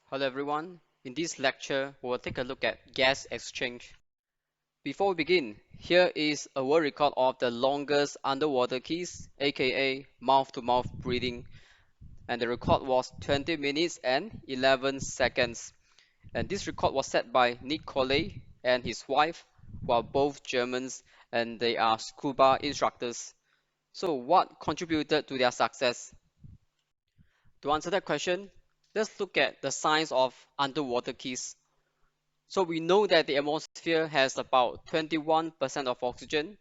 Hello everyone. In this lecture, we will take a look at gas exchange. Before we begin, here is a world record of the longest underwater kiss, aka mouth-to-mouth breathing, and the record was 20 minutes and 11 seconds. And this record was set by Nick Coley and his wife, who are both Germans and they are scuba instructors. So what contributed to their success? To answer that question, let's look at the science of underwater kiss. So we know that the atmosphere has about 21% of oxygen.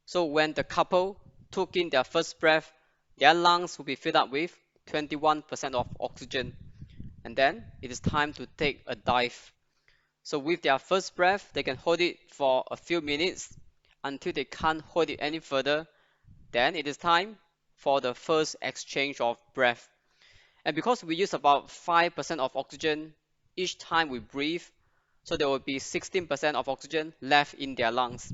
So when the couple took in their first breath, their lungs will be filled up with 21% of oxygen. And then it is time to take a dive. So with their first breath, they can hold it for a few minutes until they can't hold it any further. Then it is time for the first exchange of breath. And because we use about 5% of oxygen each time we breathe, so there will be 16% of oxygen left in their lungs.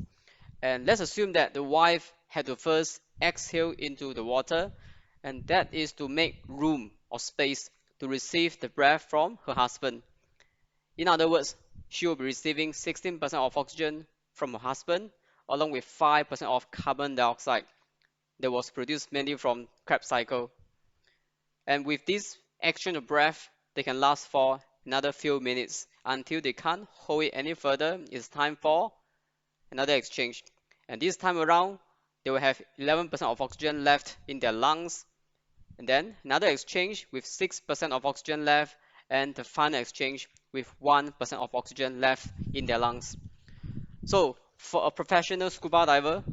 And let's assume that the wife had to first exhale into the water, and that is to make room or space to receive the breath from her husband. In other words, she will be receiving 16% of oxygen from her husband, along with 5% of carbon dioxide that was produced mainly from Krebs cycle. And with this exchange of breath, they can last for another few minutes until they can't hold it any further. It's time for another exchange. And this time around, they will have 11% of oxygen left in their lungs. And then another exchange with 6% of oxygen left, and the final exchange with 1% of oxygen left in their lungs. So for a professional scuba diver,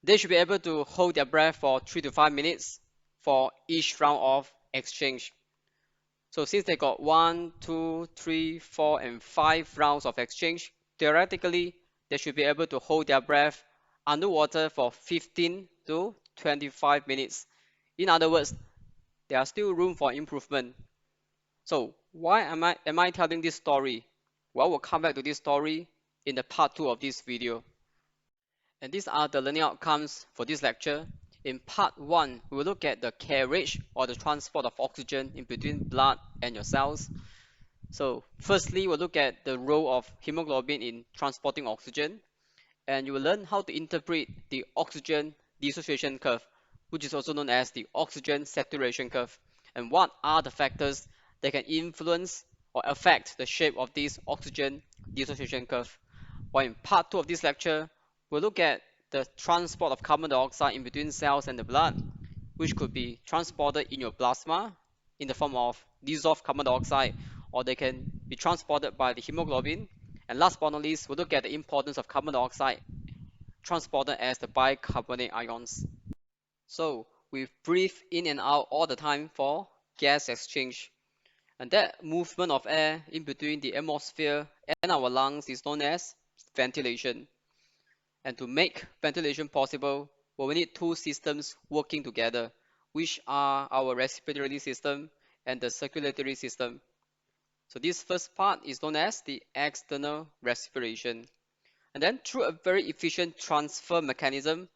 they should be able to hold their breath for 3 to 5 minutes for each round of exchange. So since they got 1, 2, 3, 4, and 5 rounds of exchange, theoretically, they should be able to hold their breath underwater for 15 to 25 minutes. In other words, there are still room for improvement. So why am I telling this story? Well, we'll come back to this story in the part 2 of this video. And these are the learning outcomes for this lecture. In part 1, we will look at the carriage or the transport of oxygen in between blood and your cells. So firstly, we'll look at the role of hemoglobin in transporting oxygen, and you will learn how to interpret the oxygen dissociation curve, which is also known as the oxygen saturation curve, and what are the factors that can influence or affect the shape of this oxygen dissociation curve. While in part 2 of this lecture, we'll look at the transport of carbon dioxide in between cells and the blood, which could be transported in your plasma in the form of dissolved carbon dioxide, or they can be transported by the hemoglobin. And last but not least, we'll look at the importance of carbon dioxide transported as the bicarbonate ions. So we breathe in and out all the time for gas exchange. And that movement of air in between the atmosphere and our lungs is known as ventilation. And to make ventilation possible, well, we need two systems working together, which are our respiratory system and the circulatory system. So this first part is known as the external respiration. And then through a very efficient transfer mechanism,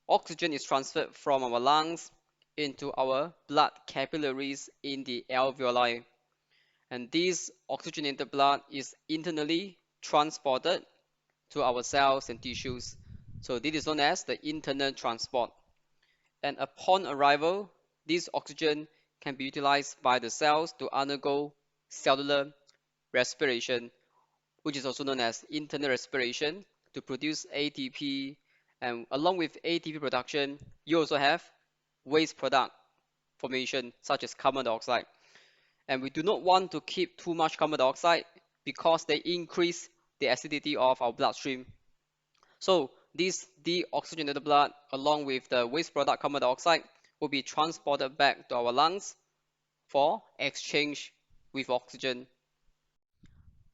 oxygen is transferred from our lungs into our blood capillaries in the alveoli. And this oxygenated blood is internally transported to our cells and tissues. So this is known as the internal transport. And upon arrival, this oxygen can be utilized by the cells to undergo cellular respiration, which is also known as internal respiration, to produce ATP. And along with ATP production, you also have waste product formation, such as carbon dioxide. And we do not want to keep too much carbon dioxide because they increase the acidity of our bloodstream. So this deoxygenated blood, along with the waste product carbon dioxide, will be transported back to our lungs for exchange with oxygen.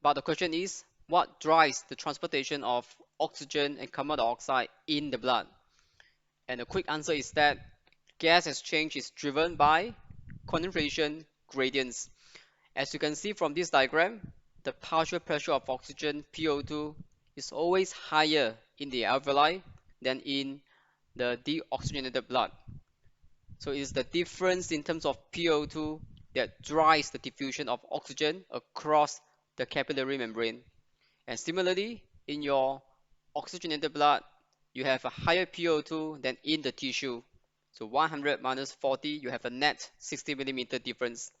But the question is, what drives the transportation of oxygen and carbon dioxide in the blood? And the quick answer is that gas exchange is driven by concentration gradients. As you can see from this diagram, the partial pressure of oxygen, PO2, is always higher in the alveoli than in the deoxygenated blood. So it is the difference in terms of PO2 that drives the diffusion of oxygen across the capillary membrane. And similarly, in your oxygenated blood, you have a higher PO2 than in the tissue. So 100 minus 40, you have a net 60 millimeter difference.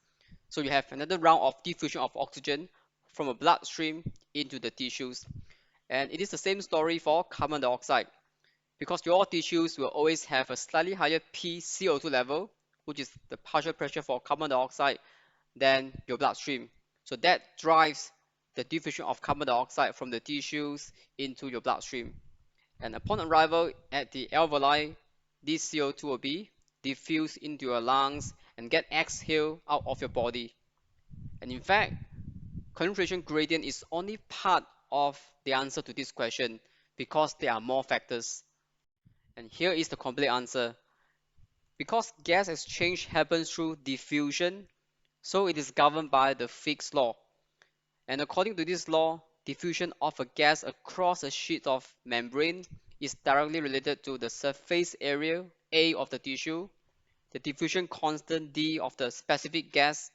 So you have another round of diffusion of oxygen from a bloodstream into the tissues. And it is the same story for carbon dioxide, because your tissues will always have a slightly higher pCO2 level, which is the partial pressure for carbon dioxide, than your bloodstream. So that drives the diffusion of carbon dioxide from the tissues into your bloodstream. And upon arrival at the alveoli, this CO2 will be diffused into your lungs and get exhaled out of your body. And in fact, concentration gradient is only part of the answer to this question, because there are more factors. And here is the complete answer. Because gas exchange happens through diffusion, so it is governed by the Fick's law. And according to this law, diffusion of a gas across a sheet of membrane is directly related to the surface area A of the tissue, the diffusion constant D of the specific gas,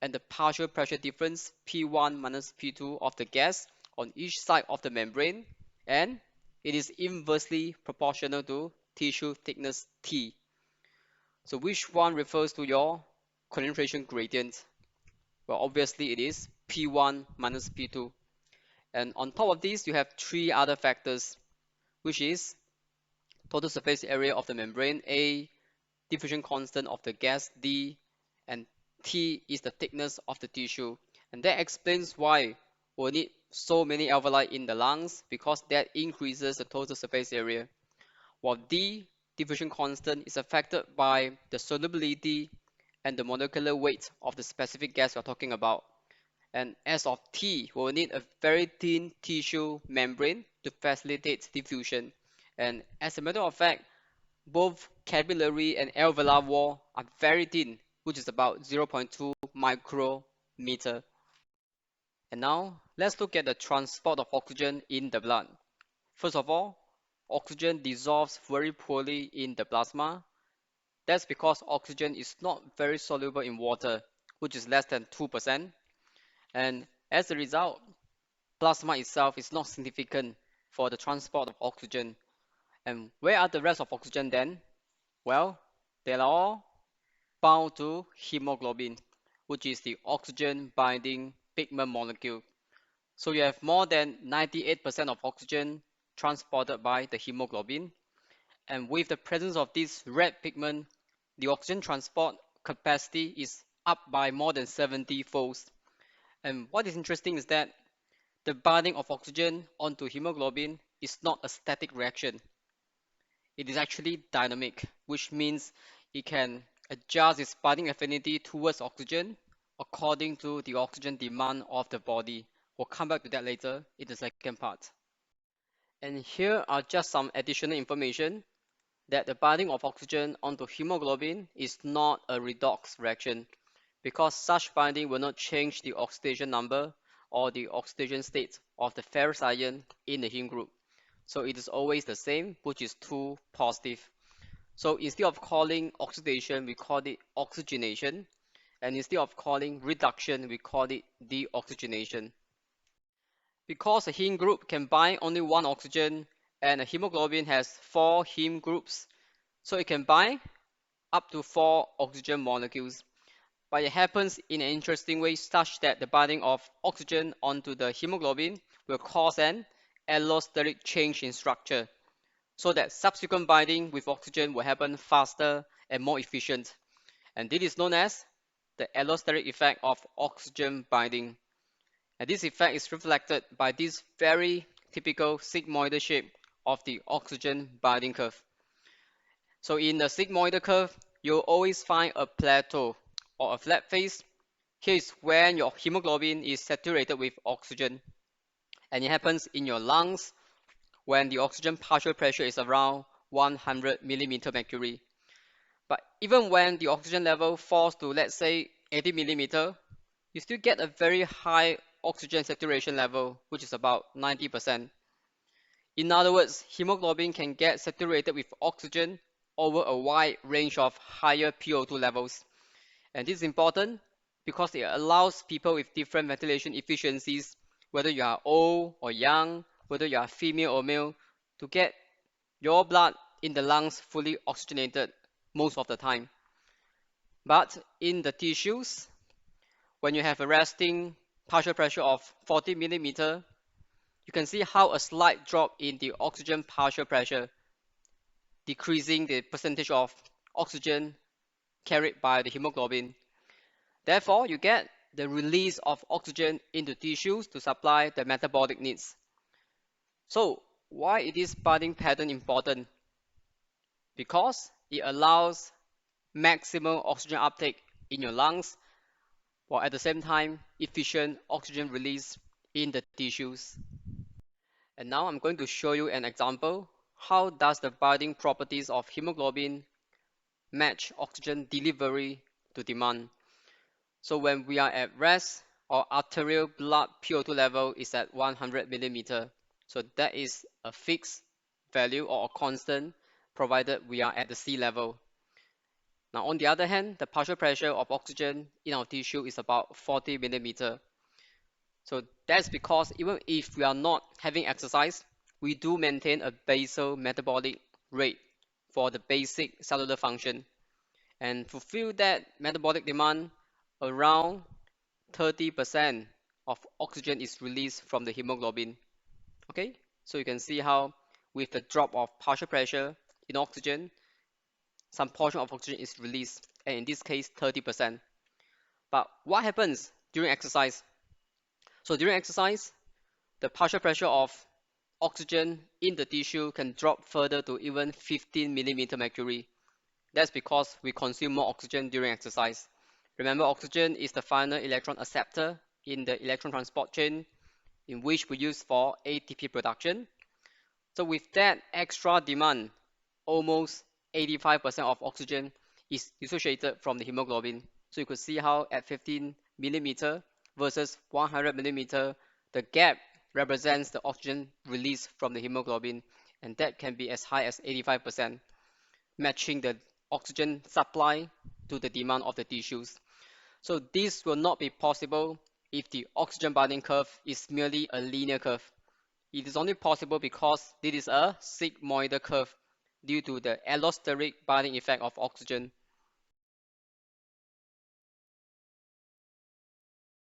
and the partial pressure difference P1 minus P2 of the gas on each side of the membrane, and it is inversely proportional to tissue thickness T. So which one refers to your concentration gradient? Well, obviously it is P1 minus P2. And on top of this, you have three other factors, which is total surface area of the membrane A, diffusion constant of the gas D, and T is the thickness of the tissue. And that explains why we need so many alveoli in the lungs, because that increases the total surface area. While D, diffusion constant, is affected by the solubility and the molecular weight of the specific gas we're talking about. And as of T, we will need a very thin tissue membrane to facilitate diffusion. And as a matter of fact, both capillary and alveolar wall are very thin, which is about 0.2 micrometer. And now, let's look at the transport of oxygen in the blood. First of all, oxygen dissolves very poorly in the plasma. That's because oxygen is not very soluble in water, which is less than 2%. And as a result, plasma itself is not significant for the transport of oxygen. And where are the rest of oxygen then? Well, they are all bound to hemoglobin, which is the oxygen binding pigment molecule. So you have more than 98% of oxygen transported by the hemoglobin. And with the presence of this red pigment, the oxygen transport capacity is up by more than 70 folds. And what is interesting is that the binding of oxygen onto hemoglobin is not a static reaction. It is actually dynamic, which means it can adjust its binding affinity towards oxygen according to the oxygen demand of the body. We'll come back to that later in the second part. And here are just some additional information that the binding of oxygen onto hemoglobin is not a redox reaction, because such binding will not change the oxidation number or the oxidation state of the ferrous ion in the heme group. So it is always the same, which is 2 positive. So instead of calling oxidation, we call it oxygenation. And instead of calling reduction, we call it deoxygenation. Because a heme group can bind only one oxygen and a hemoglobin has 4 heme groups, so it can bind up to 4 oxygen molecules. But it happens in an interesting way, such that the binding of oxygen onto the hemoglobin will cause an allosteric change in structure, so that subsequent binding with oxygen will happen faster and more efficient. And this is known as the allosteric effect of oxygen binding. And this effect is reflected by this very typical sigmoidal shape of the oxygen binding curve. So in the sigmoidal curve, you'll always find a plateau or a flat face. Here is when your hemoglobin is saturated with oxygen. And it happens in your lungs when the oxygen partial pressure is around 100 millimeter mercury. But even when the oxygen level falls to, let's say, 80 millimeter, you still get a very high oxygen saturation level, which is about 90%. In other words, hemoglobin can get saturated with oxygen over a wide range of higher PO2 levels. And this is important because it allows people with different ventilation efficiencies, whether you are old or young, whether you are female or male, to get your blood in the lungs fully oxygenated most of the time. But in the tissues, when you have a resting partial pressure of 40 millimeter, you can see how a slight drop in the oxygen partial pressure, decreasing the percentage of oxygen carried by the hemoglobin. Therefore, you get the release of oxygen into tissues to supply the metabolic needs. So, why is this budding pattern important? Because it allows maximum oxygen uptake in your lungs, while at the same time, efficient oxygen release in the tissues. And now I'm going to show you an example. How does the binding properties of hemoglobin match oxygen delivery to demand? So when we are at rest, our arterial blood PO2 level is at 100 millimeter. So that is a fixed value or a constant, provided we are at the sea level. Now, on the other hand, the partial pressure of oxygen in our tissue is about 40 millimeter. So that's because even if we are not having exercise, we do maintain a basal metabolic rate for the basic cellular function. And fulfill that metabolic demand, around 30% of oxygen is released from the hemoglobin. Okay, so you can see how with the drop of partial pressure in oxygen, some portion of oxygen is released, and in this case, 30%. But what happens during exercise? So during exercise, the partial pressure of oxygen in the tissue can drop further to even 15 millimeter mercury. That's because we consume more oxygen during exercise. Remember, oxygen is the final electron acceptor in the electron transport chain, in which we use for ATP production. So with that extra demand, almost 85% of oxygen is dissociated from the hemoglobin. So you could see how at 15 millimeter versus 100 millimeter, the gap represents the oxygen released from the hemoglobin, and that can be as high as 85%, matching the oxygen supply to the demand of the tissues. So this will not be possible if the oxygen binding curve is merely a linear curve. It is only possible because this is a sigmoidal curve due to the allosteric binding effect of oxygen.